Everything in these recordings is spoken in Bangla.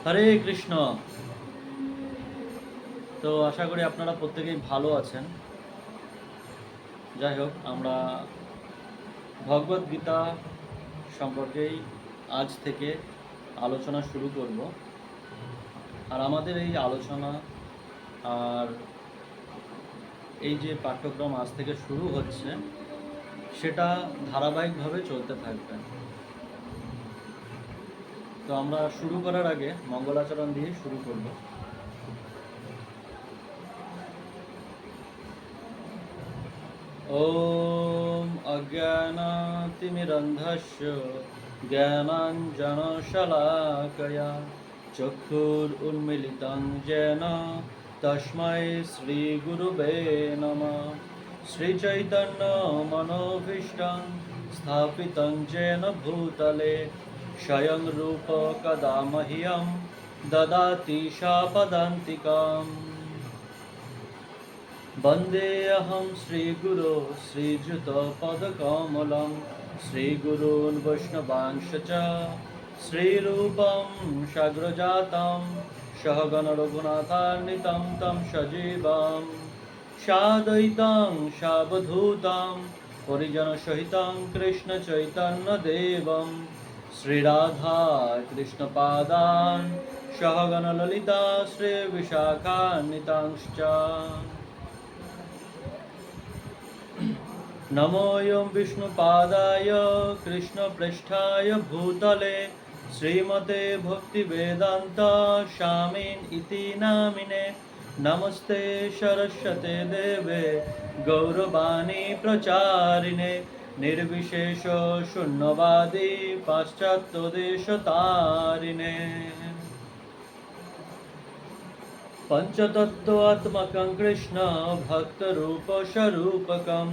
হরে কৃষ্ণ। তো আশা করি আপনারা প্রত্যেকেই ভালো আছেন। যাই হোক, আমরা ভগবদ গীতা সম্পর্কেই আজ থেকে আলোচনা শুরু করব। আর আমাদের এই আলোচনা আর এই যে পাঠ্যক্রম আজ থেকে শুরু হচ্ছে, সেটা ধারাবাহিকভাবে চলতে থাকবে। তো আমরা শুরু করার আগে মঙ্গলাচরণ দিয়ে শুরু করব। ॐ अज्ञानातिमिरन्धस्य ज्ञानाञ्जनशलाकया चक्षुरुन्मीलितं येन तस्मै श्रीगुरुवे नमः। श्रीचैतन्यमनोभीष्टं स्थापितं येन भूतले स्वयं रूप कदा मह्यं ददाति शापदान्तिकम्। वन्देऽहं श्रीगुरो श्रीयुतपदकमलं श्रीगुरून् वैष्णवांश्च च श्रीरूपं साग्रजातं सहगणरघुनाथान्वितं तं सजीवं साद्वैतं सावधूतं परिजनसहितं कृष्णचैतन्यदेवं श्रीराधा कृष्णपादान् सहगणललिता श्रीविशाखान्वितांश्च। नमोऽयं विष्णुपादाय कृष्णप्रेष्ठाय भूतले श्रीमते भक्तिवेदान्त स्वामिन् इति नामिने। नमस्ते सरस्वते देवे गौरवाणी प्रचारिणे निर्विशेष शून्यवादी पाश्चात्यदेशतारिणे। पंचतत्वात्मकं कृष्ण भक्तरूपस्वरूपकं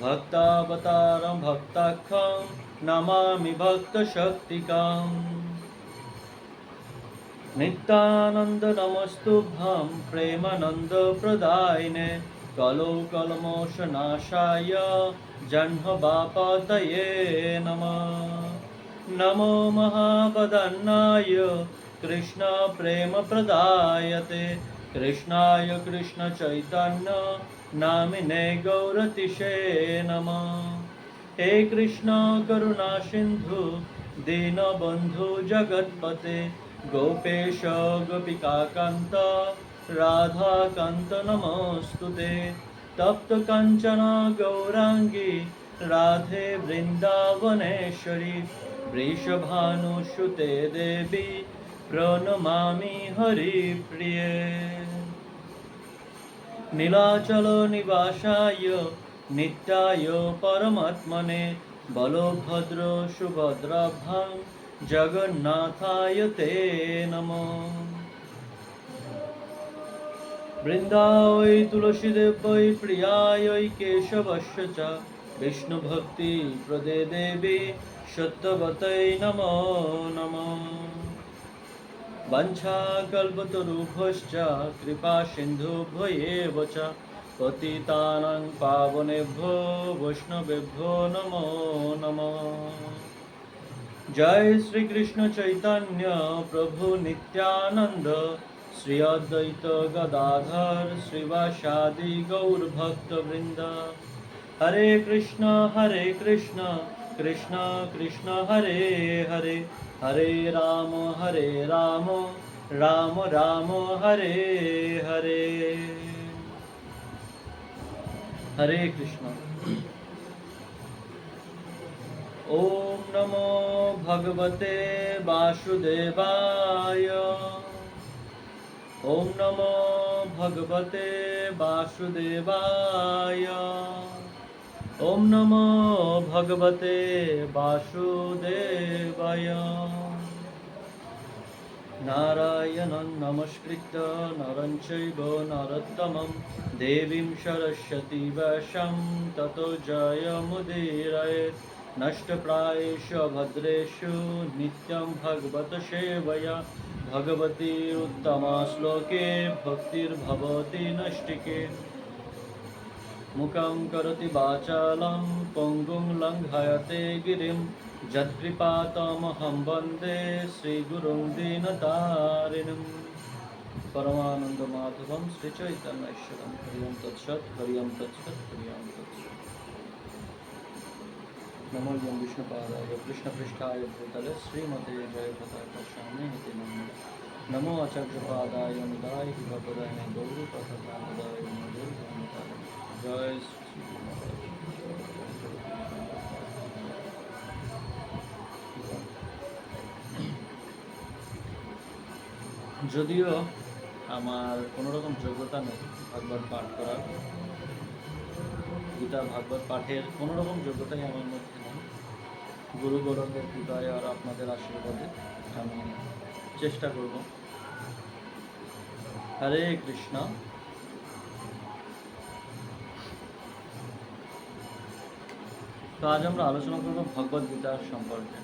भक्तावतारं भक्ताख्यं नमामि भक्तशक्तिकम्। नित्यानन्द नमस्तुभ्यं प्रेमानन्दप्रदायिने कलौ कल्मषनाशाय जह्नवापतये नमः। नमो महावदन्नाय कृष्ण प्रेमप्रदायते कृष्णाय कृष्णचैतन्य नामिने गौरतिशे नमः। हे कृष्ण करुणा सिन्धु दीनबन्धु जगत्पते गोपेश गोपिकान्त राधाकान्त नमोऽस्तुते। तप्त काञ्चन गौराङ्गी राधे वृन्दावनेश्वरी वृषभानुसुते देवी प्रणमामि हरिप्रिये। नीलाचल निवासाय नित्याय परमात्मने बलभद्र सुभद्राभ्यां जगन्नाथाय ते नमः। वृन्दावै तुलसीदेवै प्रियायै केशवस्य च विष्णुभक्ति प्रदे देवी सत्यवतै नमो नमः। वंशाकल्पतरुभ्यश्च कृपा सिन्धुभ्यो एव च पतितानां पावनेभ्यो वैष्णवेभ्यो नमो नमः। जय श्री कृष्ण चैतन्य प्रभु नित्यानंद श्री अद्वैत गदाधर श्रीवासादि गौर भक्त वृंद। हरे कृष्ण कृष्ण कृष्ण हरे हरे हरे राम राम राम हरे हरे। हरे कृष्ण। ओम नमो भगवते वासुदेवाय। ओम नमो भगवते वासुदेवाय। ओम नमो भगवते वासुदेवाय। नारायणं नमस्कृत्य नरं चैव नरोत्तमं देवीं सरस्वती व्यासं ततो जयमुदीरयेत्। नष्टप्रायेषु भद्रेषु नित्यं भगवत सेवया भगवती उत्तमा श्लोके भक्तिर्भवति नष्टिके। মুখং করতি বাচালং পঙ্গুং লঙ্ঘয়তে গিরিম যৎকৃপাতমহং বন্দে শ্রীগুরুং দীনতারিণীম। পরমানন্দ মাধবম শ্রী চৈতন্য ঈশ্বরম। হরিয়ম তৎসৎ, হরিয়ম তৎসৎ, হরিয়ম তৎসৎ। नमो यं विष्णुपादाय कृष्णपृष्ठाय भूतले श्रीमते जयप्रतापस्वामी इति नमः। नमो आचार्यपादाय निदाय भगवदाय गौरी पथकामदाय नमो जय श्री। যদিও আমার কোনো রকম যোগ্যতা নেই ভাগবত পাঠ করার, গীতা ভাগবত পাঠের কোনো রকম যোগ্যতাই আমার মধ্যে নেই। গুরু গৌরবের কৃপায় আর আপনাদের আশীর্বাদে আমি চেষ্টা করব। হরে কৃষ্ণ। তো আজ আমরা আলোচনা করব ভগবদ গীতার সম্পর্কে।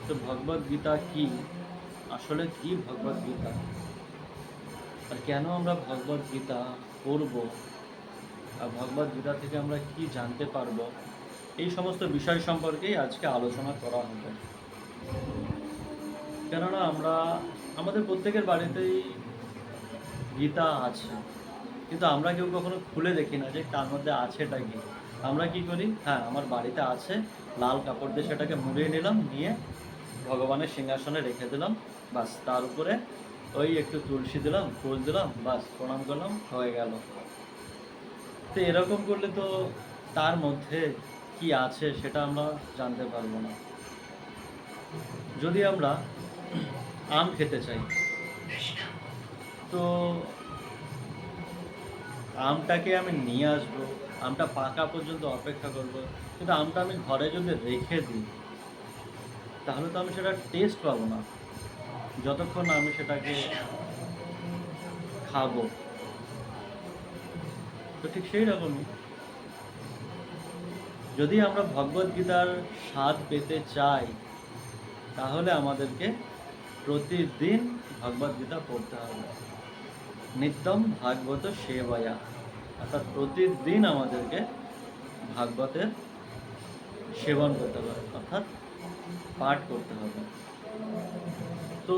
তো ভগবদ গীতা কি, আসলে কি ভগবদ গীতা, আর কেন আমরা ভগবদ গীতা পড়ব, আর ভগবদ গীতা থেকে আমরা কি জানতে পারবো, এই সমস্ত বিষয় সম্পর্কেই আজকে আলোচনা করা হবে। কেননা আমাদের প্রত্যেকের বাড়িতেই গীতা আছে, কিন্তু আমরা কেউ কখনো খুলে দেখি না যে তার মধ্যে আছেটা কি। আমরা কি করি, হ্যাঁ আমার বাড়িতে আছে, লাল কাপড় দিয়ে সেটাকে মুড়িয়ে নিলাম, নিয়ে ভগবানের সিংহাসনে রেখে দিলাম, বাস তার উপরে ওই একটু তুলসী দিলাম, ফুল দিলাম, বাস প্রণাম করলাম, হয়ে গেল। তো এরকম করলে তো তার মধ্যে কি আছে সেটা আমরা জানতে পারবো না। যদি আমরা আম খেতে চাই, তো আমটাকে আমি নিয়ে আসবো, আমটা পাকা পর্যন্ত অপেক্ষা করব, কিন্তু আমটা আমি ঘরে যদি রেখে দিই তাহলে তো আমি সেটা টেস্ট পাবো না যতক্ষণ না আমি সেটাকে খাবো। তো ঠিক সেই রকমই যদি আমরা ভগবদ গীতার স্বাদ পেতে চাই তাহলে আমাদেরকে প্রতিদিন ভগবদ গীতা পড়তে হবে। নিত্যম ভাগবত সেবায়া, অর্থাৎ প্রতিদিন আমাদেরকে ভাগবতের সেবন করতে হবে, অর্থাৎ পাঠ করতে হবে। তো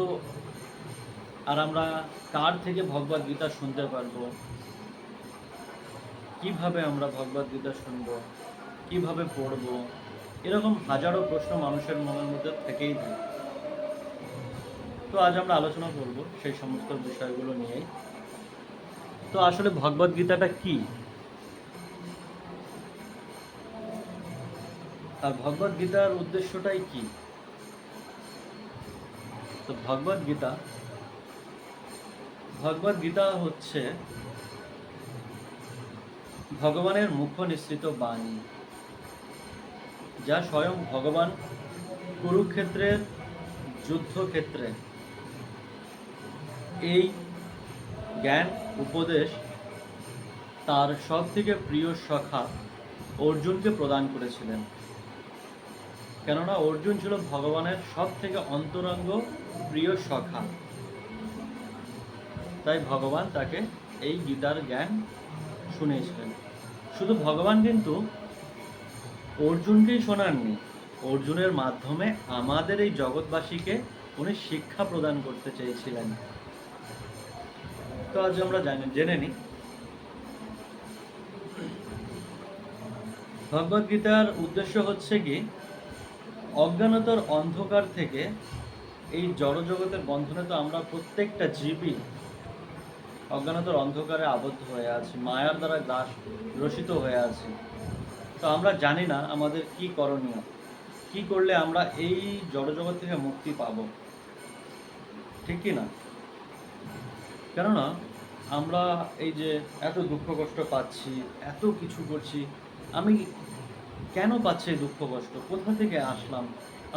আর আমরা কার থেকে ভগবদ গীতা শুনতে পারবো, কিভাবে আমরা ভগবদ গীতা শুনবো, কিভাবে পড়বো, এরকম হাজারো প্রশ্ন মানুষের মনের মধ্যে থেকেই থাকে। তো আজ আমরা আলোচনা করব সেই সমস্ত বিষয়গুলো নিয়েই। তো আসলে ভগবদ গীতাটা কি, আর ভগবদ গীতার উদ্দেশ্যটাই কি? তো ভগবদ গীতা হচ্ছে ভগবানের মুখ নিঃসৃত বাণী, যা স্বয়ং ভগবান কুরুক্ষেত্রের যুদ্ধক্ষেত্রে এই জ্ঞান উপদেশ তার সব থেকে প্রিয় সখা অর্জুনকে প্রদান করেছিলেন। কেননা অর্জুন ছিল ভগবানের সব থেকে অন্তরঙ্গ প্রিয় সখা, তাই ভগবান তাকে এই গীতার জ্ঞান শুনিয়েছিলেন। শুধু ভগবান কিন্তু অর্জুনকেই শোনাননি, অর্জুনের মাধ্যমে আমাদের এই জগৎবাসীকে উনি শিক্ষা প্রদান করতে চেয়েছিলেন। তো আজ আমরা জেনে নিই ভগবদ গীতার উদ্দেশ্য হচ্ছে কি, অজ্ঞানতার অন্ধকার থেকে, এই জড়জগতের বন্ধনে তো আমরা প্রত্যেকটা জীবই অজ্ঞানতার অন্ধকারে আবদ্ধ হয়ে আছি, মায়ার দ্বারা গ্রসিত হয়ে আছি। তো আমরা জানি না আমাদের কি করণীয়, কি করলে আমরা এই জড়জগৎ থেকে মুক্তি পাব, ঠিক কি না? কেননা আমরা এই যে এত দুঃখ কষ্ট পাচ্ছি, এত কিছু করছি, আমি কেন পাচ্ছি এই দুঃখ কষ্ট, কোথা থেকে আসলাম,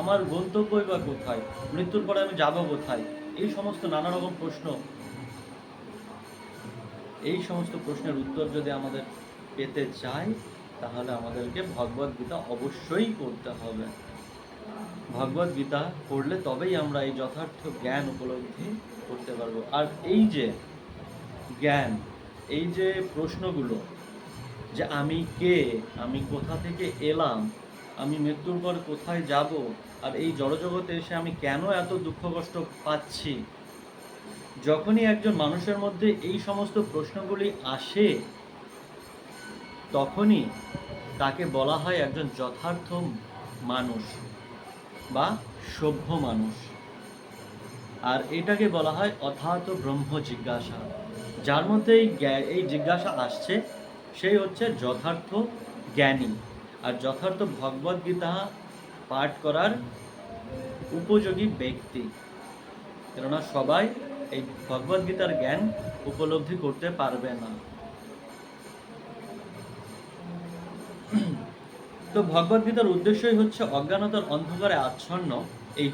আমার গন্তব্যই বা কোথায়, মৃত্যুর পরে আমি যাব কোথায়, এই সমস্ত নানা রকম প্রশ্ন, এই সমস্ত প্রশ্নের উত্তর যদি আমাদের পেতে চাই তাহলে আমাদেরকে ভগবদ গীতা অবশ্যই পড়তে হবে। ভগবদ গীতা পড়লে তবেই আমরা এই যথার্থ জ্ঞান উপলব্ধি করতে পারবো। আর এই যে জ্ঞান, এই যে প্রশ্নগুলো, যে আমি কে, আমি কোথা থেকে এলাম, আমি মৃত্যুর পর কোথায় যাব, আর এই জড়জগতে এসে আমি কেন এত দুঃখ কষ্ট পাচ্ছি, যখনই একজন মানুষের মধ্যে এই সমস্ত প্রশ্নগুলি আসে, তখনই তাকে বলা হয় একজন যথার্থ মানুষ বা সভ্য মানুষ। আর এটাকে বলা হয় অথাত ব্রহ্ম জিজ্ঞাসা। যার মধ্যে এই জিজ্ঞাসা আসছে সেই হচ্ছে যথার্থ জ্ঞানী আর যথার্থ ভগবদ্গীতা পাঠ করার উপযোগী ব্যক্তি। কেননা সবাই এই ভগবদ্গীতার জ্ঞান উপলব্ধি করতে পারবে না। তো ভগবদ্গীতার উদ্দেশ্যই হচ্ছে অজ্ঞানতার অন্ধকারে আচ্ছন্ন এই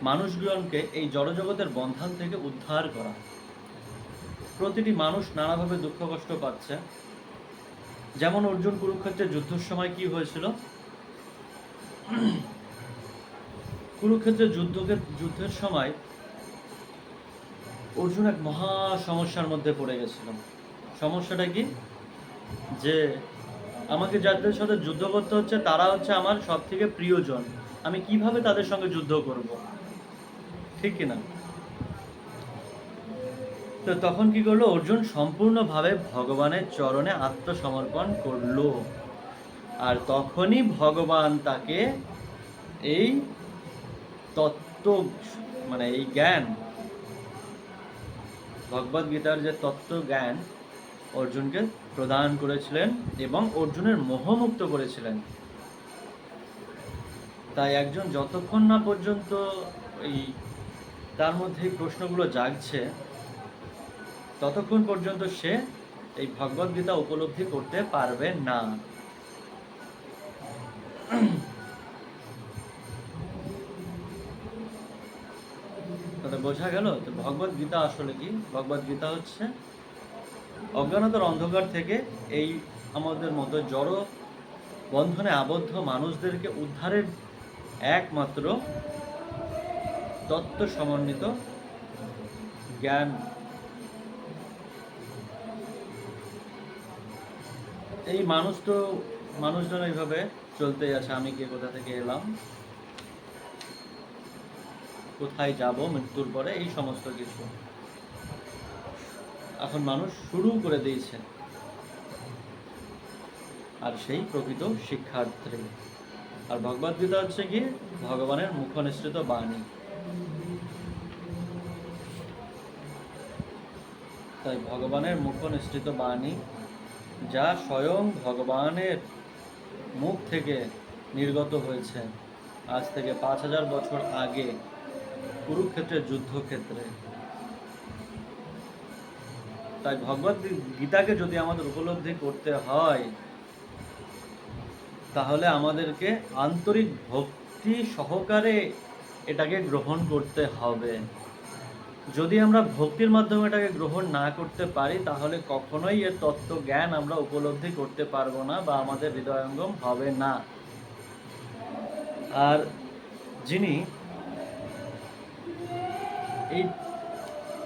মানুষগুলোকে এই জড়জগতের বন্ধন থেকে উদ্ধার করা। প্রতিটি মানুষ নানাভাবে দুঃখ কষ্ট পাচ্ছে। যেমন অর্জুন কুরুক্ষেত্রের যুদ্ধের সময় কি হয়েছিল, কুরুক্ষেত্রের যুদ্ধের সময় অর্জুন এক মহা সমস্যার মধ্যে পড়ে গেছিল। সমস্যাটা কি, যে আমাকে যাদের সাথে যুদ্ধ করতে হচ্ছে তারা হচ্ছে আমার সব থেকে প্রিয়জন, আমি কিভাবে তাদের সঙ্গে যুদ্ধ করব, ঠিক কিনা? তো তখন কি করলো অর্জুন, সম্পূর্ণভাবে ভগবানের চরণে আত্মসমর্পণ করলো। আর তখনই ভগবান তাকে এই তত্ত্ব, মানে এই জ্ঞান, ভগবদ্গীতার যে তত্ত্ব জ্ঞান অর্জুনকে প্রদান করেছিলেন এবং অর্জুনের মোহমুক্ত করেছিলেন। তাই একজন যতক্ষণ না পর্যন্ত এই তার মধ্যে এই প্রশ্নগুলো জাগছে, ততক্ষণ পর্যন্ত সে এই ভগবদ্গীতা উপলব্ধি করতে পারবে না। তাহলে বোঝা গেল তো ভগবদ্গীতা আসলে কি। ভগবদ্গীতা হচ্ছে অজ্ঞানতার অন্ধকার থেকে এই আমাদের মতো জড় বন্ধনে আবদ্ধ মানুষদেরকে উদ্ধারের একমাত্র তত্ত্ব সমন্বিত জ্ঞান। এই মানুষজন এইভাবে চলতেই আছে, আমি কে, কোথা থেকে এলাম, কোথায় যাব মৃত্যুর পরে, এই সমস্ত কিছু এখন মানুষ শুরু করে দিয়েছে। আর সেই প্রকৃত শিক্ষার্থী। আর ভগবদ্গীতা হচ্ছে কি ভগবানের মুখনিসৃত বাণী। তাই ভগবানের মুখনিসৃত বাণী, যা স্বয়ং ভগবানের মুখ থেকে নির্গত হয়েছে আজ থেকে 5000 বছর আগে কুরুক্ষেত্রের যুদ্ধক্ষেত্রে। তাই ভগবদ্গীতাকে যদি আমাদের উপলব্ধি করতে হয়, তাহলে আমাদেরকে আন্তরিক ভক্তি সহকারে এটাকে গ্রহণ করতে হবে। যদি আমরা ভক্তির মাধ্যমে এটাকে গ্রহণ না করতে পারি, তাহলে কখনোই এর তত্ত্ব জ্ঞান আমরা উপলব্ধি করতে পারবো না বা আমাদের হৃদয়ঙ্গম হবে না। আর যিনি এই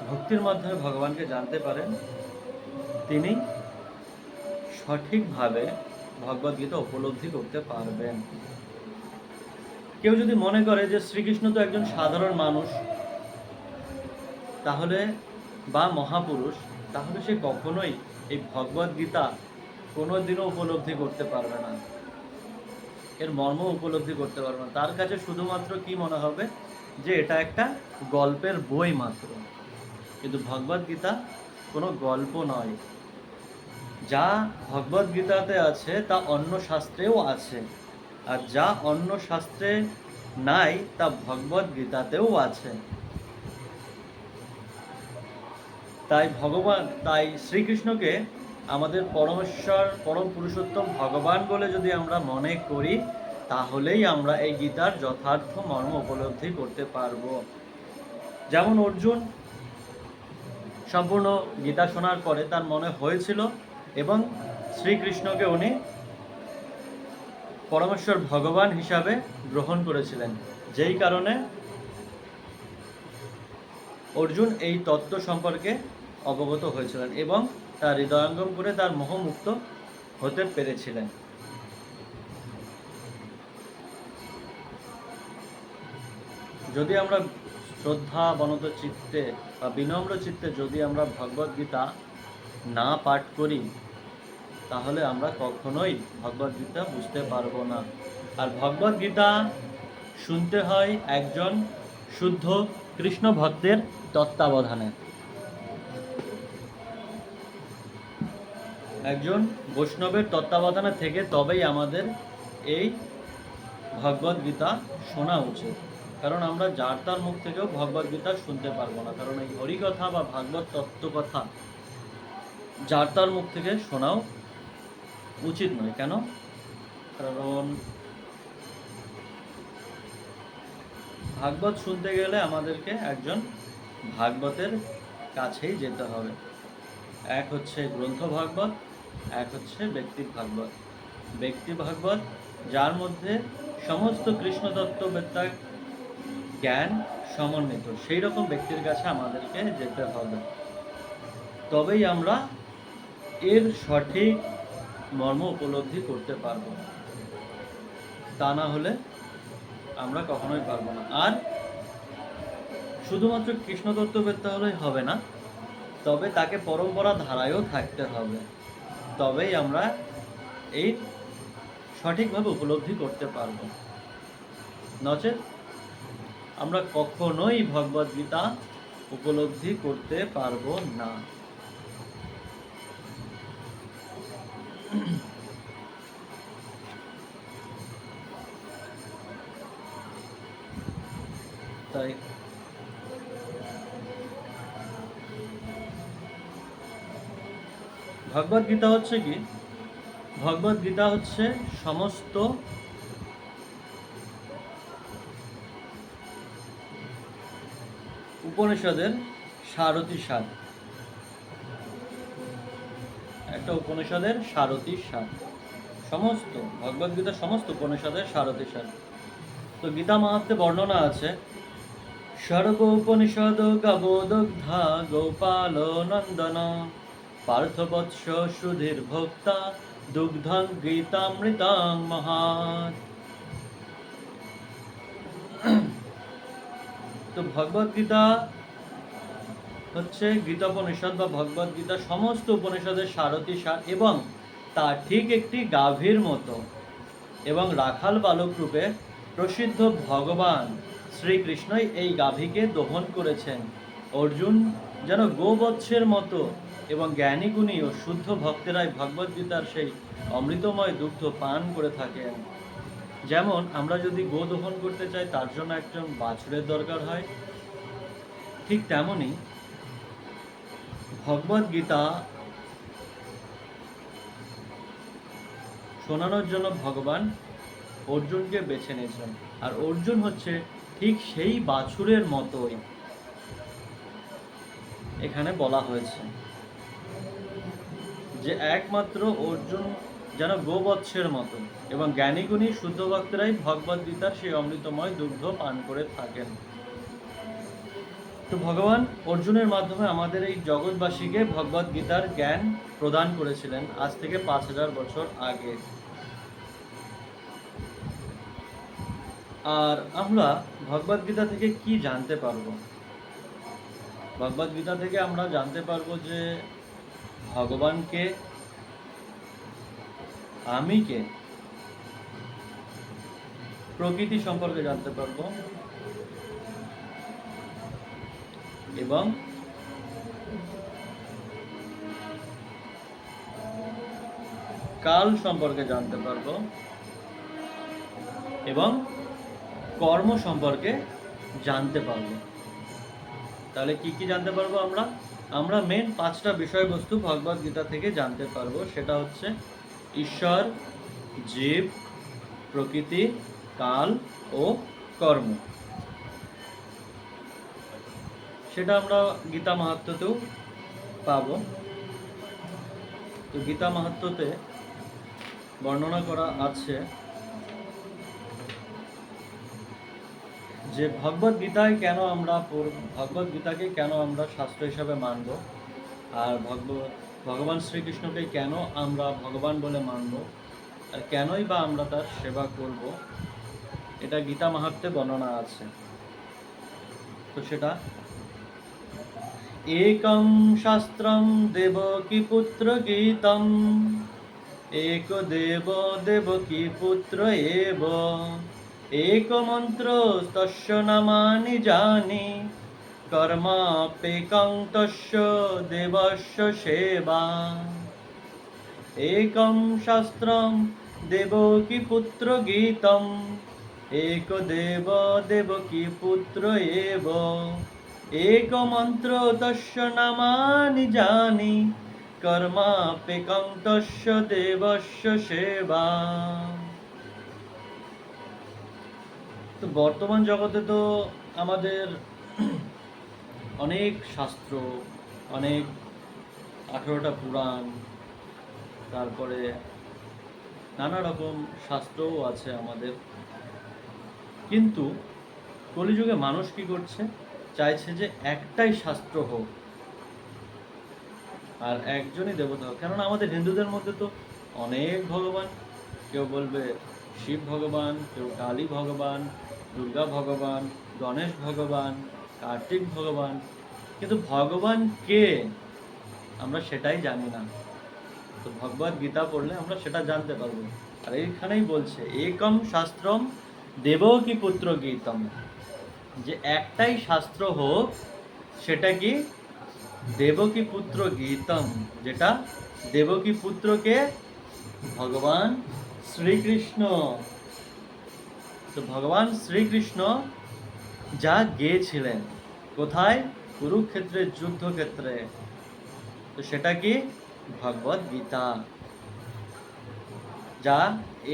ভক্তির মাধ্যমে ভগবানকে জানতে পারেন, তিনি সঠিকভাবে ভগবদ্গীতা উপলব্ধি করতে পারবেন। কেউ যদি মনে করে যে শ্রীকৃষ্ণ তো একজন সাধারণ মানুষ, তাহলে বা মহাপুরুষ, তাহলে সে কখনোই এই ভগবদ্গীতা কোনোদিনও উপলব্ধি করতে পারবে না, এর মর্ম উপলব্ধি করতে পারবে না। তার কাছে শুধুমাত্র কি মনে হবে, যে এটা একটা গল্পের বই মাত্র। কিন্তু ভগবদ্গীতা কোনো গল্প নয়। যা ভগবদ্গীতাতে আছে তা অন্য শাস্ত্রেও আছে, আর যা অন্য শাস্ত্রে নাই তা ভগবদ্গীতাতেও আছে। তাই শ্রীকৃষ্ণকে আমাদের পরমেশ্বর, পরম পুরুষোত্তম ভগবান বলে যদি আমরা মনে করি, তাহলেই আমরা এই গীতার যথার্থ মর্ম উপলব্ধি করতে পারব। যেমন অর্জুন সম্পূর্ণ গীতা শোনার পরে তার মনে হয়েছিল এবং শ্রীকৃষ্ণকে উনি পরমেশ্বর ভগবান হিসাবে গ্রহণ করেছিলেন, যেই কারণে অর্জুন এই তত্ত্ব সম্পর্কে অবগত হয়েছিলেন এবং তার হৃদয়ঙ্গম করে তার মোহমুক্ত হতে পেরেছিলেন। যদি আমরা শ্রদ্ধা বনত চিত্তে বা বিনম্র চিত্তে যদি আমরা ভগবদ গীতা না পাঠ করি, তাহলে আমরা কখনোই ভগবদ গীতা বুঝতে পারবো না। আর ভগবদ গীতা শুনতে হয় একজন শুদ্ধ কৃষ্ণ ভক্তের তত্ত্বাবধানে। একজন বৈষ্ণবের তত্ত্বাবধানে থেকে তবেই আমাদের এই ভগবদ গীতা শোনা উচিত। কারণ আমরা যার তার মুখ থেকেও ভগবদ গীতা শুনতে পারবো না। কারণ এই হরিকথা বা ভাগবত তত্ত্বকথা যার তার মুখ থেকে শোনাও উচিত নয়। কেন? কারণ ভাগবত শুনতে গেলে আমাদেরকে একজন ভাগবতের কাছেই যেতে হবে। এক হচ্ছে গ্রন্থ ভাগবত, এক হচ্ছে ব্যক্তি ভাগবত। ব্যক্তি ভাগবত যার মধ্যে সমস্ত কৃষ্ণ তত্ত্ববেত্তার জ্ঞান সমন্বিত, সেই রকম ব্যক্তির কাছে আমাদেরকে যেতে হবে। তবেই আমরা এর সঠিক মর্ম উপলব্ধি করতে পারব। তা না হলে আমরা কখনোই পারবো না। আর শুধুমাত্র কৃষ্ণ তত্ত্ববেত্তা হলেই হবে না, তবে তাকে পরম্পরা ধারায়ও থাকতে হবে। তবেই আমরা এই সঠিকভাবে উপলব্ধি করতে পারব। নচেৎ আমরা কখনোই ভগবদ গীতা উপলব্ধি করতে পারবো না। তাই ভগবদ গীতা হচ্ছে কি? ভগবদ গীতা হচ্ছে সমস্ত উপনিষদের সারথি সার। একটা উপনিষদের সারথি সার, সমস্ত ভগবদ গীতা সমস্ত উপনিষদের সারথি সার। তো গীতা মাহাত্ম্যে বর্ণনা আছে, সর্ব উপনিষদ গাবোদগ্ধা গোপাল নন্দন পার্থবৎস সুধীর ভোক্তা দুগ্ধং গীতামৃতাং মহাৎ। তো ভগবদ গীতা হচ্ছে গীতোপনিষদ বা ভগবদ গীতা সমস্ত উপনিষদের সারথি সার, এবং তা ঠিক একটি গাভীর মতো এবং রাখাল বালক রূপে প্রসিদ্ধ ভগবান শ্রীকৃষ্ণই এই গাভীকে দহন করেছেন। অর্জুন যেন গোবৎসের মতো এবং জ্ঞানী গুণী ও শুদ্ধ ভক্তেরাই ভগবদ গীতার সেই অমৃতময় দুগ্ধ পান করে থাকেন। যেমন আমরা যদি গো দহন করতে চাই, তার জন্য একজন বাছুরের দরকার হয়, ঠিক তেমনি ভগবদ গীতা শোনানোর জন্য ভগবান অর্জুনকে বেছে নিয়েছেন। আর অর্জুন হচ্ছে ঠিক সেই বাছুরের মতোই এখানে বলা হয়েছে যে একমাত্র অর্জুন যেন গোবৎসের মতো এবং জ্ঞানীগুণী শুদ্ধ ভক্তরাই ভগবদ গীতার সেই অমৃতময় দুগ্ধ পান করে থাকেন। তো ভগবান অর্জুনের মাধ্যমে আমাদের এই জগৎবাসীকে ভগবদ গীতার জ্ঞান প্রদান করেছিলেন আজ থেকে 5000 বছর আগে। আর আমরা ভগবদ গীতা থেকে কি জানতে পারবো? ভগবদ গীতা থেকে আমরা জানতে পারবো যে ভগবান কে, আমি কে, প্রকৃতি সম্পর্কে জানতে পারবো, এবং কাল সম্পর্কে জানতে পারবো, এবং কর্ম সম্পর্কে জানতে পারবো। তাহলে কি কি জানতে পারবো আমরা? আমরা মেন 5টা বিষয়বস্তু ভগবদ গীতা থেকে জানতে পারবো। সেটা হচ্ছে ঈশ্বর, জীব, প্রকৃতি, কাল ও কর্ম। সেটা আমরা গীতা মাহাত্ম্যতেও পাবো। তো গীতা মাহাত্ম্যতে বর্ণনা করা আছে যে ভগবদ গীতায় কেন আমরা ভগবদ গীতাকে কেন আমরা শাস্ত্র হিসাবে মানব, আর ভগবান শ্রীকৃষ্ণকে কেন আমরা ভগবান বলে মানব, আর কেনই বা আমরা তার সেবা করব, এটা গীতা মাহাত্ম্যে বর্ণনা আছে। তো সেটা, একং শাস্ত্রম দেবকী পুত্র গীতম, এক দেব দেবকী পুত্র এব, এক মন্ত্র তস্য নামানি জানি, কর্মাপ্যেকং তস্য দেবস্য সেবা। একং শাস্ত্রম দেবকী পুত্র গীতম, এক দেব দেবকী পুত্র এব, এক মন্ত্র তস্য নামানি জানি, কর্মাপ্যেকং তস্য দেবস্য সেবা। তো বর্তমান জগতে তো আমাদের অনেক শাস্ত্র, অনেক 18টা পুরাণ, তারপরে নানা রকম শাস্ত্রও আছে আমাদের। কিন্তু কলিযুগে মানুষ কি করছে, চাইছে যে একটাই শাস্ত্র হোক আর একজনই দেবতা হোক। কেননা আমাদের হিন্দুদের মধ্যে তো অনেক ভগবান, কেউ বলবে শিব ভগবান, কেউ কালী ভগবান, দুর্গা ভগবান, গণেশ ভগবান, কার্তিক ভগবান, কিন্তু ভগবান কে আমরা সেটাই জানি না। তো ভগবদ গীতা পড়লে আমরা সেটা জানতে পারবো। আর এইখানেই বলছে একম শাস্ত্রম দেবকী পুত্র গীতম, যে একটাই শাস্ত্র হোক, সেটা কি দেবকী পুত্র গীতম, যেটা দেবকী পুত্রকে ভগবান শ্রীকৃষ্ণ। তো ভগবান শ্রীকৃষ্ণ যা গেয়েছিলেন কোথায়, কুরুক্ষেত্রের যুদ্ধক্ষেত্রে, তো সেটা কি ভগবদ গীতা, যা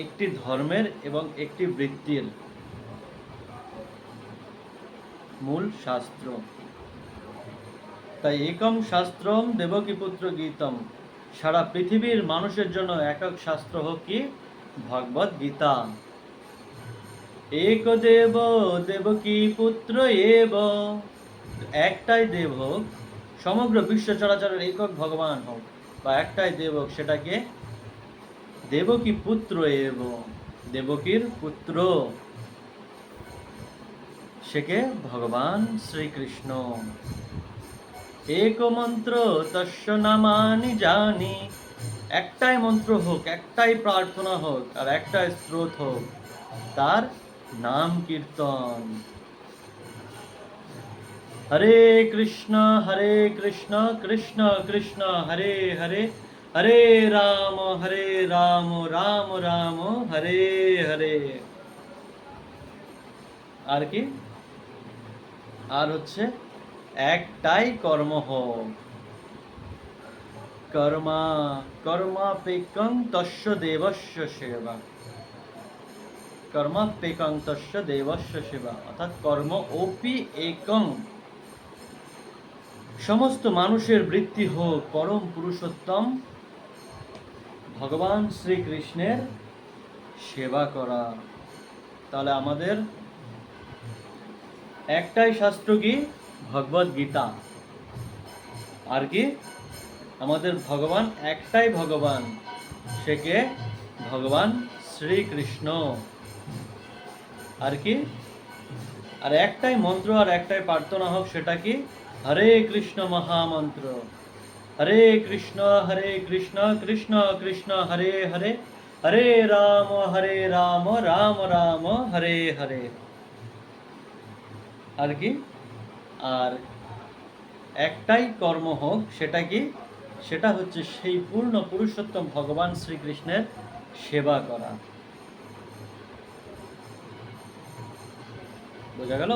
একটি ধর্মের এবং একটি বৃত্তির মূল শাস্ত্র। তাই একম শাস্ত্রম দেবকী পুত্র গীতম, সারা পৃথিবীর মানুষের জন্য একক শাস্ত্র হোক কি ভগবদ গীতা। এক দেব দেবকী পুত্র এব, একটাই দেব হোক, সমগ্র বিশ্ব চরাচরের একক ভগবান হোক, বা একটাই দেব হোক, সেটাকে দেবকী পুত্র এব, দেবকীর পুত্র, সেকে ভগবান শ্রীকৃষ্ণ। এক মন্ত্র তস্য নামানি জানি, একটাই মন্ত্র হোক, একটাই প্রার্থনা হোক, আর একটাই স্রোত হোক, তার নাম কীর্তন। হরে কৃষ্ণ কৃষ্ণ কৃষ্ণ হরে হরে, হরে রাম রাম রাম হরে হরে। আর কি, আর হচ্ছে একটাই কর্ম হোক, কর্মাপেক্ষং তস্য দেবস্য সেবা, কর্মাপেক্ষং তস্য দেবস্য সেবা, অর্থাৎ কর্ম অপি একং, সমস্ত মানুষের বৃত্তি হোক পরম পুরুষোত্তম ভগবান শ্রীকৃষ্ণের সেবা করা। তাহলে আমাদের একটাই শাস্ত্র কি ভগবদ গীতা, আর কি আমাদের ভগবান একটাই ভগবান, সে কে ভগবান শ্রীকৃষ্ণ। আর কি, আর একটাই মন্ত্র আর একটাই প্রার্থনা হোক, সেটা কি হরে কৃষ্ণ মহামন্ত্র, হরে কৃষ্ণ কৃষ্ণ কৃষ্ণ হরে হরে, হরে রাম রাম রাম হরে হরে। আর কি, আর একটাই কর্ম হোক, সেটা কি, সেটা হচ্ছে সেই পূর্ণ পুরুষোত্তম ভগবান শ্রীকৃষ্ণের সেবা করা। বোঝা গেল?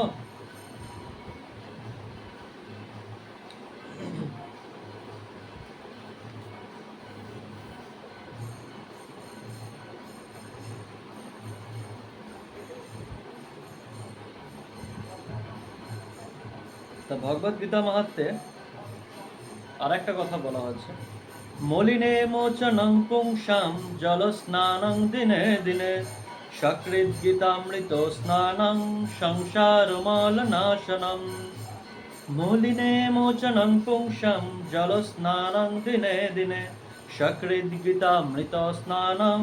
তা ভগবদ গীতা মাহাত্ম্যে আর একটা কথা বলা হচ্ছে, মলিনে মোচনং পুংসাম জল স্নানং দিনে দিনে, সকৃৎ গীতামৃত স্নানং সংসার মল নাশনম। মলিনে মোচনং পুংসাং জলস্নানং দিনে দিনে সকৃদ্গীতামৃত স্নানং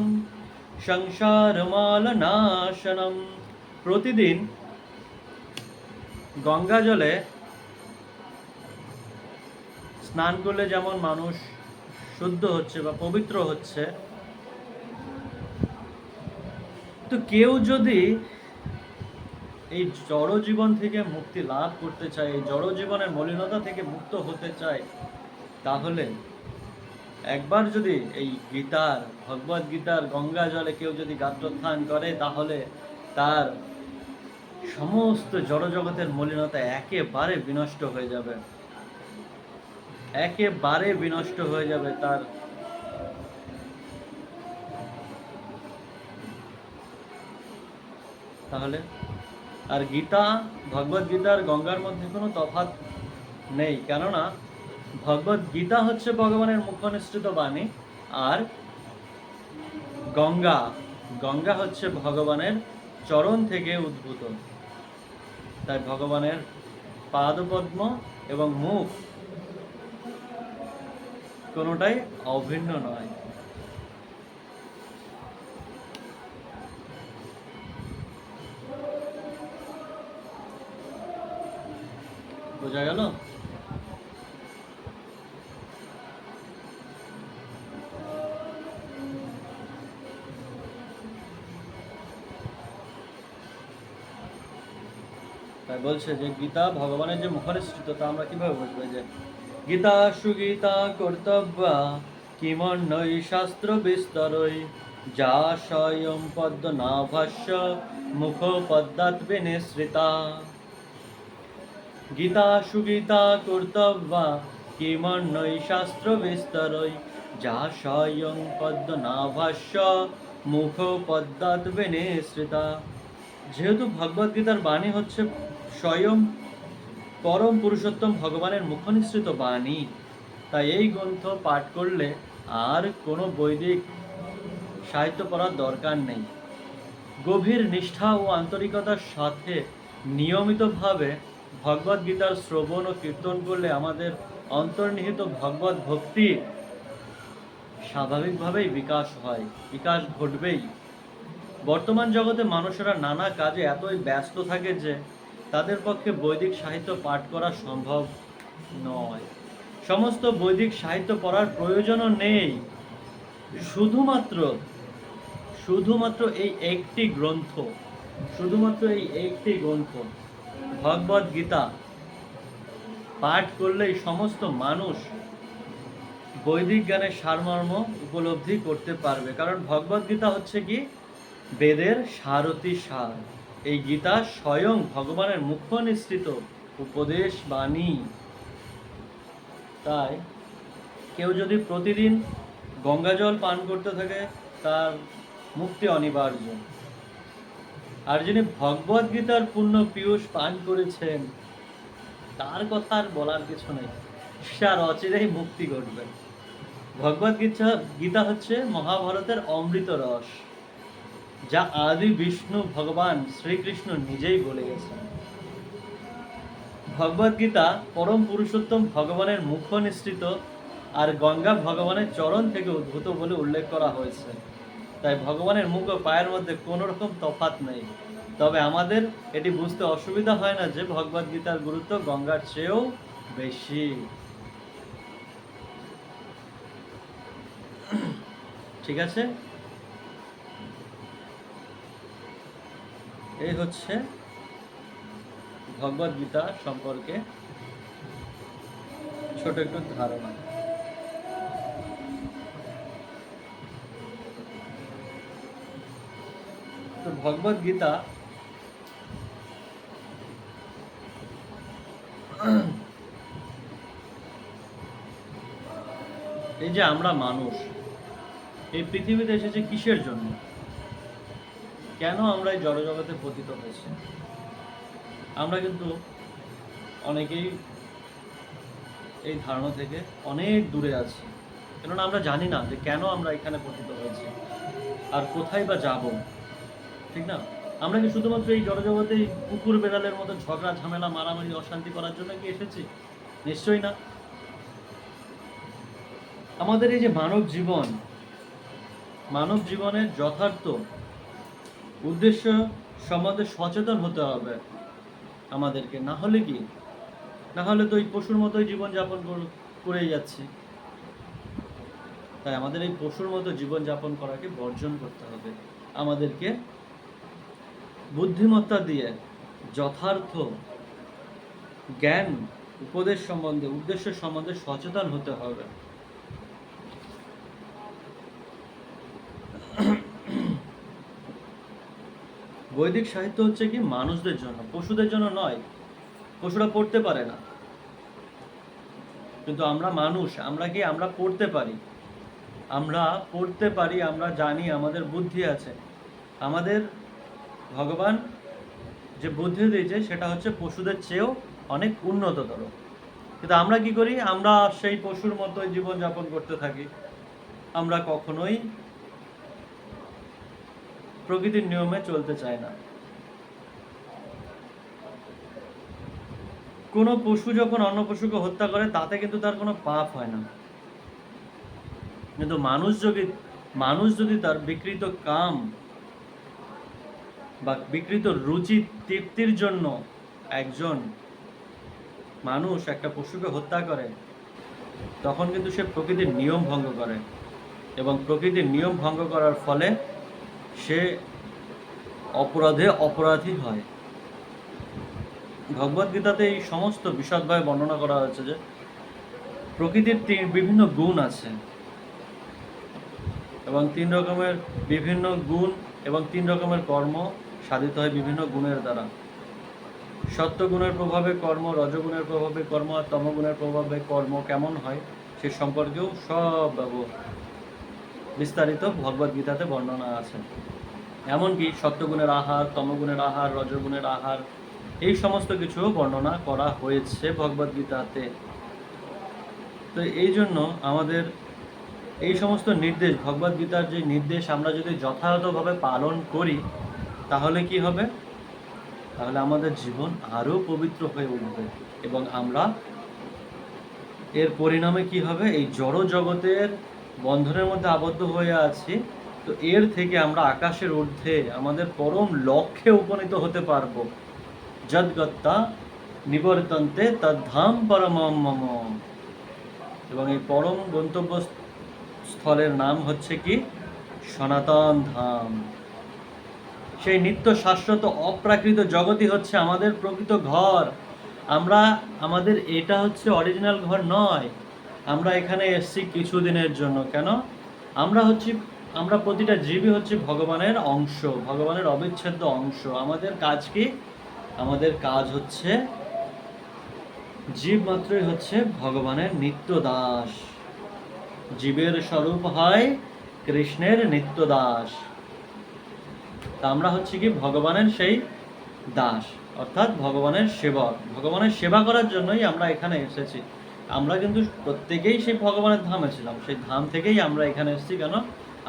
সংসারমালনাশনম। প্রতিদিন গঙ্গা জলে স্নান করলে যেমন মানুষ শুদ্ধ হচ্ছে বা পবিত্র হচ্ছে, তো কেউ যদি এই জড় জীবন থেকে মুক্তি লাভ করতে চায়, এই জড় জীবনের মলিনতা থেকে মুক্ত হতে চায়, তাহলে একবার যদি এই গীতার, ভগবদ গীতার গঙ্গা জলে কেউ যদি গাত্রোত্থান করে, তাহলে তার সমস্ত জড়জগতের মলিনতা একেবারে বিনষ্ট হয়ে যাবে, একেবারে বিনষ্ট হয়ে যাবে তার। তাহলে আর গীতা, ভগবদ গীতার গঙ্গার মধ্যে কোনো তফাৎ নেই, কেননা ভগবদ গীতা হচ্ছে ভগবানের মুখনিসৃত বাণী, আর গঙ্গা, গঙ্গা হচ্ছে ভগবানের চরণ থেকে উদ্ভূত। তাই ভগবানের পাদপদ্ম এবং মুখ কোনোটাই অভিন্ন নয়। বোঝা গেল? তাই বলছে যে গীতা ভগবানের যে মুখনিসৃত, তা আমরা কিভাবে বুঝবো? যে গীতা সুগীতা কর্তব্যা কিমন্নৈ শাস্ত্র বিস্তরৈ যা স্বয়ং পদ্মনাভাস্য মুখ পদ্মাৎ বিনিসৃতা। গীতা সুগীতা কর্তব্যা কিমন্নৈ শাস্ত্র বিস্তরৈ যা স্বয়ং পদ্মনাভাস্য মুখ পদ্মাৎ বিনিসৃতা। যেহেতু ভগবদ্গীতার বাণী হচ্ছে স্বয়ং পরম পুরুষোত্তম ভগবানের মুখনিসৃত বাণী, তাই এই গ্রন্থ পাঠ করলে আর কোনো বৈদিক সাহিত্য পড়ার দরকার নেই। গভীর নিষ্ঠা ও আন্তরিকতার সাথে নিয়মিতভাবে ভগবদ্গীতার শ্রবণ ও কীর্তন করলে আমাদের অন্তর্নিহিত ভগবত ভক্তি স্বাভাবিকভাবেই বিকাশ হয়, বিকাশ ঘটবেই। বর্তমান জগতে মানুষেরা নানা কাজে এতই ব্যস্ত থাকে যে তাদের পক্ষে বৈদিক সাহিত্য পাঠ করা সম্ভব নয়। সমস্ত বৈদিক সাহিত্য পড়ার প্রয়োজনও নেই। শুধুমাত্র এই একটি গ্রন্থ, ভগবদ গীতা পাঠ করলেই সমস্ত মানুষ বৈদিক জ্ঞানের সারমর্ম উপলব্ধি করতে পারবে। কারণ ভগবদ গীতা হচ্ছে কি বেদের সারথি সার। এই গীতা স্বয়ং ভগবানের মুখ্য নিঃসৃত উপদেশ বাণী। তাই কেউ যদি প্রতিদিন গঙ্গা জল পান করতে থাকে, তার মুক্তি অনিবার্য। আর যিনি ভগবদ গীতার পূর্ণ পীয়ূষ পান করেছেন, তার কথা আর বলার কিছু নেই, সে আর অচিরেই মুক্তি ঘটবে। ভগবদ গীতা হচ্ছে মহাভারতের অমৃত রস, যা আদি বিষ্ণু ভগবান শ্রীকৃষ্ণ নিজেই বলে গেছেন। ভগবদ গীতা পরম পুরুষোত্তম ভগবানের মুখ নিঃসৃত, আর গঙ্গা ভগবানের চরণ থেকে উদ্ভূত বলে উল্লেখ করা হয়েছে। তাই ভগবানের মুখ ও পায়ের মধ্যে কোনো রকম তফাৎ নেই। তবে আমাদের এটি বুঝতে অসুবিধা হয় না যে ভগবদ গীতার গুরুত্ব গঙ্গার চেয়েও বেশি। ঠিক আছে, এই হচ্ছে ভগবদ গীতা সম্পর্কে ছোট একটু ধারণা। তো ভগবদ গীতা এই যে আমরা মানুষ এই পৃথিবীতে এসেছে কিসের জন্য, কেন আমরা এই জড়জগতে পতিত হয়েছি, আমরা কিন্তু অনেকেই এই ধারণা থেকে অনেক দূরে আছি। কেননা আমরা জানি না যে কেন আমরা এখানে পতিত হয়েছি আর কোথায় বা যাব, ঠিক না? আমরা কি শুধুমাত্র এই জড়জগতেই কুকুর বেড়ালের মতো ঝগড়া ঝামেলা মারামারি অশান্তি করার জন্য কি এসেছি? নিশ্চয়ই না। আমাদের এই যে মানব জীবনের যথার্থ উদ্দেশ্য সম্বন্ধে সচেতন হতে হবে আমাদেরকে। না হলে তো ওই পশুর মতোই জীবনযাপন করেই যাচ্ছি। তাই আমাদের এই পশুর মতো জীবনযাপন করাকে বর্জন করতে হবে। আমাদেরকে বুদ্ধিমত্তা দিয়ে যথার্থ জ্ঞান উদ্দেশ্য সম্বন্ধে সচেতন হতে হবে। বৈদিক সাহিত্য হচ্ছে কি মানুষদের জন্য, পশুদের জন্য নয়। পশুরা পড়তে পারে না, কিন্তু আমরা মানুষ, আমরা পড়তে পারি। আমরা জানি, আমাদের বুদ্ধি আছে। আমাদের ভগবান যে বুদ্ধি দিয়েছে সেটা হচ্ছে পশুদের চেয়েও অনেক উন্নততর। কিন্তু আমরা কি করি? আমরা সেই পশুর মতোই জীবনযাপন করতে থাকি। আমরা কখনোই প্রকৃতির নিয়মে চলতে চাই না। কোনো পশু যখন অন্য পশুকে হত্যা করে তাতে কিন্তু তার কোনো পাপ হয় না। কিন্তু মানুষ যদি তার বিকৃত কাম বা বিকৃত রুচি তৃপ্তির জন্য একজন মানুষ একটা পশুকে হত্যা করে, তখন কিন্তু সে প্রকৃতির নিয়ম ভঙ্গ করে, এবং প্রকৃতির নিয়ম ভঙ্গ করার ফলে সে অপরাধী হয়। ভগবদ্গীতাতে এই সমস্ত বিশদভাবে বর্ণনা করা হয়েছে যে প্রকৃতির বিভিন্ন গুণ আছে, এবং 3 রকমের বিভিন্ন গুণ এবং 3 রকমের কর্ম সাধিত হয় বিভিন্ন গুণের দ্বারা। সত্যগুণের প্রভাবে কর্ম, রজগুণের প্রভাবে কর্ম, আর তমগুণের প্রভাবে কর্ম কেমন হয় সে সম্পর্কেও সব বিস্তারিত ভগবদ্গীতাতে বর্ণনা আছে। এমনকি সত্যগুণের আহার, তমগুণের আহার, রজগুণের আহার, এই সমস্ত কিছুও বর্ণনা করা হয়েছে ভগবদ্গীতাতে। তো এই জন্য আমাদের এই সমস্ত নির্দেশ, ভগবদ্গীতার যে নির্দেশ আমরা যদি যথাযথভাবে পালন করি, তাহলে কি হবে? তাহলে আমাদের জীবন আরও পবিত্র হয়ে উঠবে, এবং আমরা এর পরিণামে কি হবে? এই জড় জগতের বন্ধনের মধ্যে আবদ্ধ হয়ে আছি, তো এর থেকে আমরা আকাশের ঊর্ধ্বে আমাদের পরম লক্ষ্যে উপনীত হতে পারবো। যদ্গত্তা নিবর্তন্তে তদ্ধাম পরমম মম। এবং এই পরম গন্তব্য স্থলের নাম হচ্ছে কি? সনাতন ধাম। সেই নিত্য শাশ্বত অপ্রাকৃত জগতই হচ্ছে আমাদের প্রকৃত ঘর। আমাদের এটা হচ্ছে অরিজিনাল ঘর নয়। আমরা এখানে এসেছি কিছুদিনের জন্য। কেন? আমরা প্রতিটা জীবই হচ্ছে ভগবানের অংশ, ভগবানের অবিচ্ছেদ্য অংশ। আমাদের কাজ কি? আমাদের কাজ হচ্ছে, জীব মাত্রই হচ্ছে ভগবানের নিত্য দাস। জীবের স্বরূপ হয় কৃষ্ণের নিত্য দাস। তা আমরা হচ্ছে কি ভগবানের সেই দাস, অর্থাৎ ভগবানের সেবক। ভগবানের সেবা করার জন্যই আমরা এখানে এসেছি। আমরা কিন্তু প্রত্যেকেই সেই ভগবানের ধামে ছিলাম, সেই ধাম থেকেই আমরা এখানে এসেছি। কেন?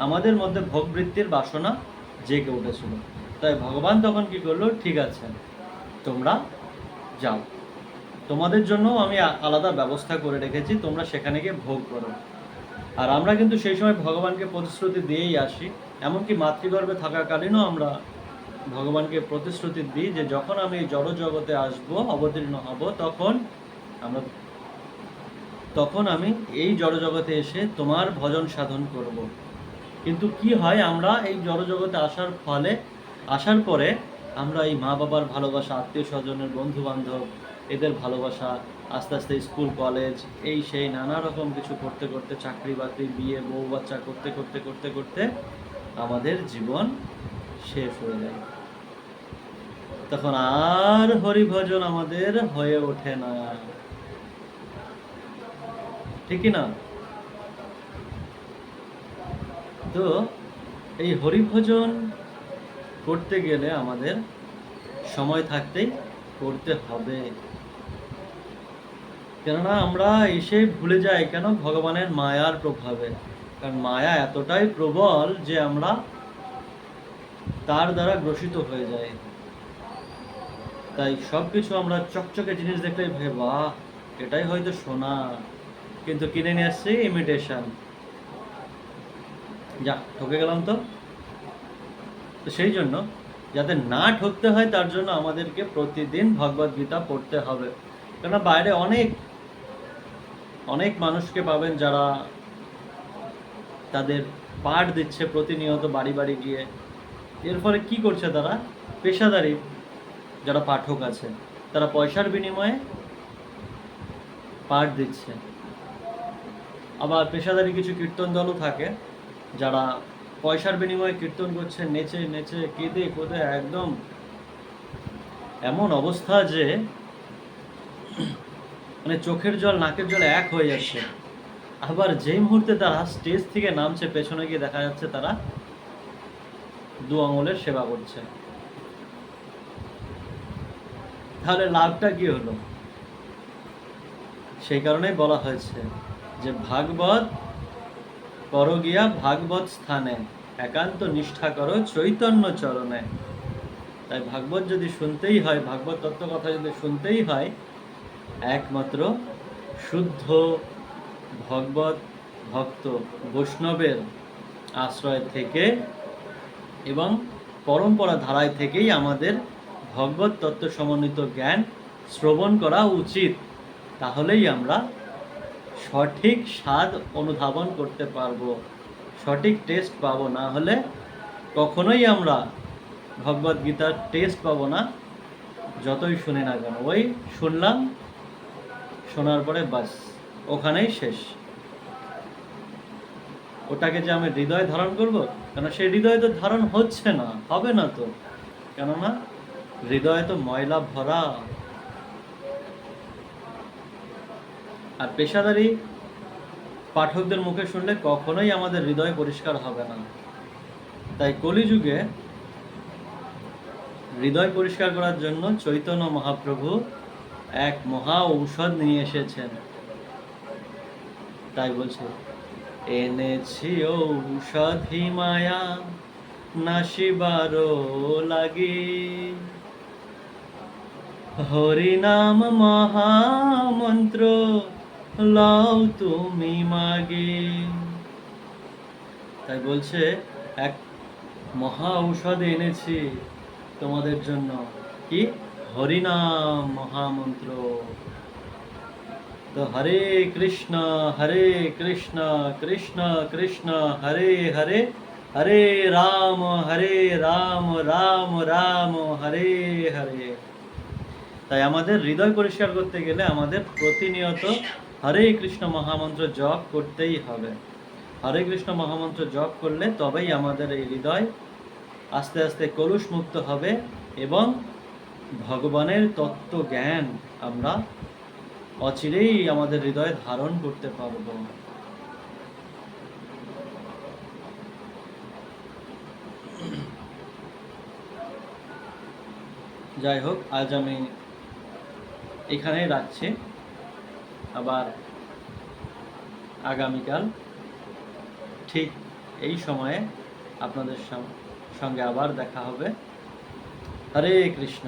আমাদের মধ্যে ভোগবৃত্তির বাসনা জেগে উঠেছিল। তাই ভগবান তখন কি করলো? ঠিক আছে, তোমরা যাও, তোমাদের জন্য আমি আলাদা ব্যবস্থা করে রেখেছি, তোমরা সেখানে গিয়ে ভোগ করো। আর আমরা কিন্তু সেই সময় ভগবানকে প্রতিশ্রুতি দিয়েই আসি। এমনকি মাতৃগর্ভে থাকাকালীনও আমরা ভগবানকে প্রতিশ্রুতি দিই যে যখন আমি এই জড় জগতে আসবো, অবতীর্ণ হব, তখন আমি এই জড় জগতে এসে তোমার ভজন সাধন করব। কিন্তু কি হয়? আমরা এই জড় জগতে আসার পরে আমরা এই মা বাবার ভালোবাসা, আত্মীয় স্বজনের, বন্ধু বান্ধব, এদের ভালোবাসা, আস্তে আস্তে স্কুল কলেজ এই সেই নানা রকম কিছু করতে করতে, চাকরি বাকরি, বিয়ে, বউ বাচ্চা করতে করতে করতে করতে আমাদের জীবন শেষ হয়ে যায়। তখন আর হরিভজন আমাদের হয়ে ওঠে না, ঠিক না? তো এই হরিভজন করতে গেলে আমাদের সময় থাকতেই করতে হবে। কেননা আমরা এসে ভুলে যাই, কেন? ভগবানের মায়ার প্রভাবে। কারণ মায়া এতটাই প্রবল যে আমরা তার দ্বারা গ্রসিত হয়ে যায়। তাই সব কিছু আমরা চকচকে জিনিস দেখলেই ভেবে বাহ, এটাই হয়তো সোনা, কিন্তু কিনে নিয়ে আসছি ইমিটেশন। যা, ঠকে গেলাম তো। তো সেই জন্য যাতে না ঠকতে হয় তার জন্য আমাদেরকে প্রতিদিন ভগবদ গীতা পড়তে হবে। কেননা বাইরে অনেক অনেক মানুষকে পাবেন যারা তাদের পাঠ দিচ্ছে প্রতিনিয়ত বাড়ি বাড়ি গিয়ে। এর ফলে কী করছে তারা? পেশাদারি যারা পাঠক আছে তারা পয়সার বিনিময়ে পাঠ দিচ্ছে। আবার পেশাদারি কিছু কীর্তন দলও থাকে যারা পয়সার বিনিময়ে কীর্তন করছে, নেচে নেচে কেঁদে কোদে একদম এমন অবস্থা যে মানে চোখের জল নাকের জল এক হয়ে যাচ্ছে। আবার যেই মুহূর্তে তারা স্টেজ থেকে নামছে, পেছনে গিয়ে দেখা যাচ্ছে তারা দু আঙুলের সেবা করছে। তাহলে লাভটা কি হলো? সেই কারণেই বলা হয়েছে যে ভাগবত করো গিয়া ভাগবত স্থানে, একান্ত নিষ্ঠা করো চৈতন্য চরণে। তাই ভাগবত যদি শুনতেই হয়, ভাগবত তত্ত্ব কথা যদি শুনতেই হয়, একমাত্র শুদ্ধ ভগবত ভক্ত বৈষ্ণবের আশ্রয় থেকে এবং পরম্পরা ধারায় থেকেই আমাদের ভগবত তত্ত্ব সমন্বিত জ্ঞান শ্রবণ করা উচিত। তাহলেই আমরা সঠিক স্বাদ অনুধাবন করতে পারবো, সঠিক টেস্ট পাবো। না হলে কখনোই আমরা ভগবদ গীতার টেস্ট পাবো না, যতই শুনি না কেন। ওই শুনলাম, শোনার পরে বাস ওখানেই শেষ। ওটাকে যে আমি হৃদয়ে ধারণ করব, কেন সেই হৃদয়ে তো ধারণ হচ্ছে না, হবে না তো। কেননা হৃদয়ে তো ময়লা ভরা। আর পেশাদারি পাঠকদের মুখে শুনলে কখনোই আমাদের হৃদয় পরিষ্কার হবে না। তাই কলিযুগে হৃদয় পরিষ্কার করার জন্য চৈতন্য মহাপ্রভু এক মহা ঔষধ নিয়ে এসেছেন। তাই বলছে, এনেছি ঔষধি মায়া নাশিবারো লাগি, হরি নাম মহামন্ত্র লও তুমি মাগে। তাই বলছে এক মহা ঔষধ এনেছি তোমাদের জন্য, কি? হরিনাম মহামন্ত্র। তো হরে কৃষ্ণ কৃষ্ণ কৃষ্ণ হরে হরে, হরে রাম রাম রাম হরে হরে। তাই আমাদের হৃদয় পরিষ্কার করতে গেলে আমাদের প্রতিনিয়ত হরে কৃষ্ণ মহামন্ত্র জপ করতেই হবে। হরে কৃষ্ণ মহামন্ত্র জপ করলে তবেই আমাদের এই হৃদয় আস্তে আস্তে কলুষ মুক্ত হবে এবং ভগবানের তত্ত্ব জ্ঞান আমরা অচিরেই আমাদের হৃদয়ে ধারণ করতে পারব। যাই হোক, আজ আমি এখানেই রাখছি। আবার আগামীকাল ঠিক এই সময়ে আপনাদের সঙ্গে আবার দেখা হবে। হরে কৃষ্ণ।